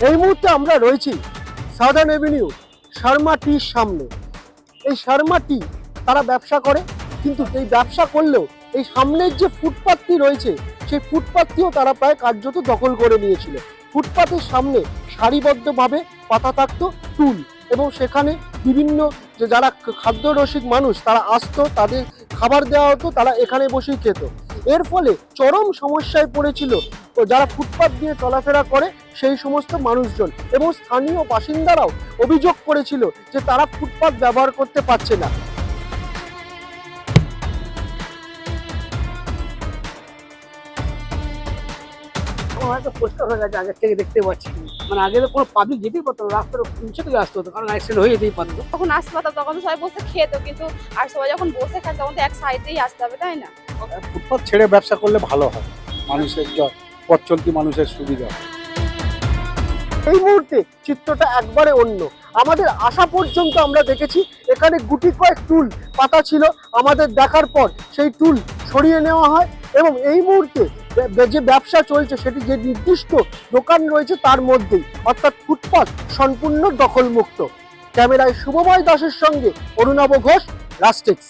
এই মুহূর্তে আমরা রয়েছি সাউদার্ন এভিনিউ শর্মা টির সামনে। এই শর্মা টি তারা ব্যবসা করে, কিন্তু এই ব্যবসা করলেও এই সামনের যে ফুটপাথটি রয়েছে সেই ফুটপাথটিও তারা প্রায় কার্যত দখল করে নিয়েছিল। ফুটপাথের সামনে সারিবদ্ধভাবে পাতা থাকতো টুল, এবং সেখানে বিভিন্ন যে যারা খাদ্য রসিক মানুষ তারা আসতো, তাদের খাবার দেওয়া হতো, তারা এখানে বসেই খেত। এর ফলে চরম সমস্যায় পড়েছিল যারা ফুটপাথ দিয়ে চলাফেরা করে সেই সমস্ত মানুষজন, এবং স্থানীয় বাসিন্দারাও অভিযোগ করেছিল যে তারা ফুটপাথ ব্যবহার করতে পারছে না। হয়তো পরিষ্কার হয়ে গেছে, আগের থেকে দেখতে পাচ্ছি। মানে আগে তো কোনো পাবলিক যেতেই পারতো না, রাস্তার নিচে থেকে আসতে হতো, কারণ অ্যাক্সিডেন্ট হয়ে যেতেই পারতো। তখন আসতে পারতাম, তখন তো সবাই বসে খেতো, কিন্তু আর সবাই যখন বসে খায় তখন তো এক সাইডেই আসতে হবে, তাই না? ফুটপাথ ছেড়ে ব্যবসা করলে ভালো হয়, মানুষের পথ চলতি মানুষের সুবিধা। এই মুহূর্তে চিত্রটা একবারে অন্য। আমাদের আসা পর্যন্ত আমরা দেখেছি এখানে গুটি কয়েক টুল পাতা ছিল, আমাদের দেখার পর সেই টুল সরিয়ে নেওয়া হয়, এবং এই মুহূর্তে যে ব্যবসা চলছে সেটি যে নির্দিষ্ট দোকান রয়েছে তার মধ্যেই, অর্থাৎ ফুটপাথ সম্পূর্ণ দখলমুক্ত। ক্যামেরায় শুভময় দাসের সঙ্গে অরুণাভ ঘোষ, রাস্টেক্স।